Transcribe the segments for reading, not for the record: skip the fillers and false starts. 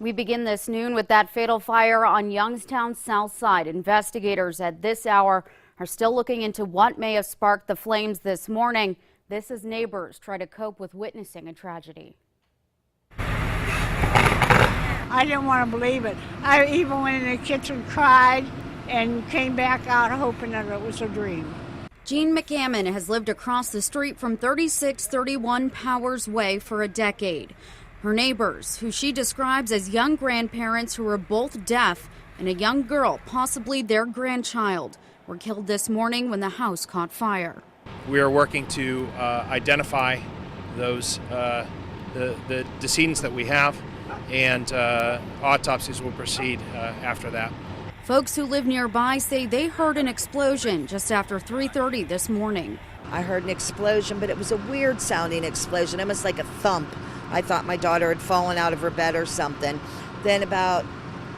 We begin this noon with that fatal fire on Youngstown's south side. Investigators at this hour are still looking into what may have sparked the flames this morning. This as neighbors try to cope with witnessing a tragedy. I didn't want to believe it. I even went in the kitchen, cried, and came back out hoping that it was a dream. Jean McCammon has lived across the street from 3631 Powers Way for a decade. Her neighbors, who she describes as young grandparents who were both deaf, and a young girl, possibly their grandchild, were killed this morning when the house caught fire. We are working to identify those the decedents that we have, and autopsies will proceed after that. Folks who live nearby say they heard an explosion just after 3:30 this morning. I heard an explosion, but it was a weird sounding explosion, almost like a thump. I thought my daughter had fallen out of her bed or something. Then about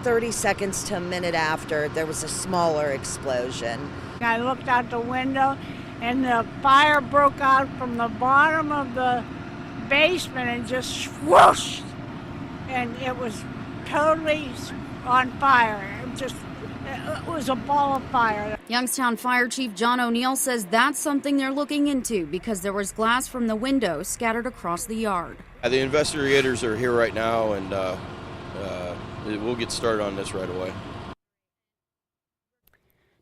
30 seconds to a minute after, there was a smaller explosion. I looked out the window and the fire broke out from the bottom of the basement and just whooshed. And it was totally on fire. It was a ball of fire. Youngstown Fire Chief John O'Neill says that's something they're looking into because there was glass from the window scattered across the yard. The investigators are here right now, and we'll get started on this right away.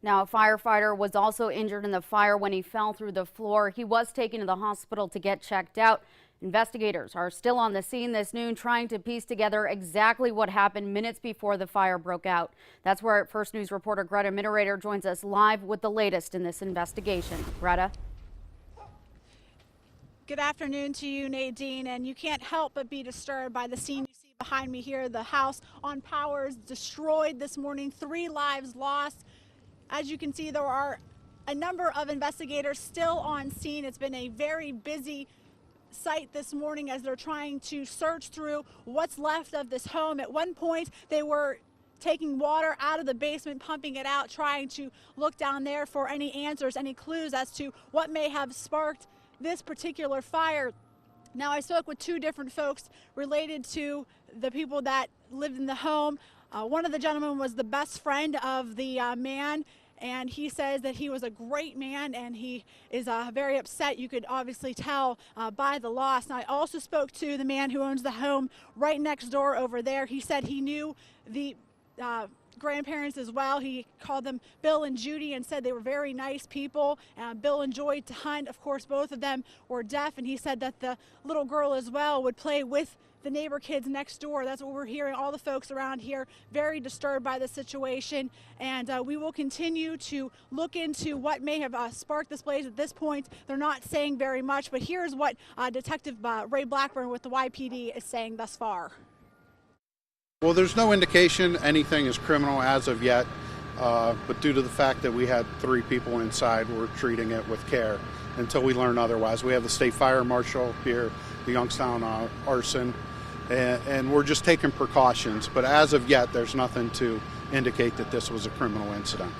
Now, a firefighter was also injured in the fire when he fell through the floor. He was taken to the hospital to get checked out. Investigators are still on the scene this noon trying to piece together exactly what happened minutes before the fire broke out. That's where First News reporter Greta Mitterator joins us live with the latest in this investigation. Greta? Good afternoon to you, Nadine, and you can't help but be disturbed by the scene you see behind me here. The house on Powers destroyed this morning, 3 lives lost. As you can see, there are a number of investigators still on scene. It's been a very busy site this morning as they're trying to search through what's left of this home. At one point, they were taking water out of the basement, pumping it out, trying to look down there for any answers, any clues as to what may have sparked this particular fire. Now, I spoke with 2 different folks related to the people that lived in the home. One of the gentlemen was the best friend of the man, and he says that he was a great man and he is very upset. You could obviously tell by the loss. Now, I also spoke to the man who owns the home right next door over there. He said he knew the grandparents as well. He called them Bill and Judy and said they were very nice people. Bill enjoyed to hunt. Of course, both of them were deaf, and he said that the little girl as well would play with the neighbor kids next door. That's what we're hearing. All the folks around here very disturbed by the situation, and we will continue to look into what may have sparked this blaze. At this point, they're not saying very much, but here's what Detective Ray Blackburn with the YPD is saying thus far. Well, there's no indication anything is criminal as of yet, but due to the fact that we had 3 people inside, we're treating it with care until we learn otherwise. We have the state fire marshal here, the Youngstown arson, and we're just taking precautions. But as of yet, there's nothing to indicate that this was a criminal incident.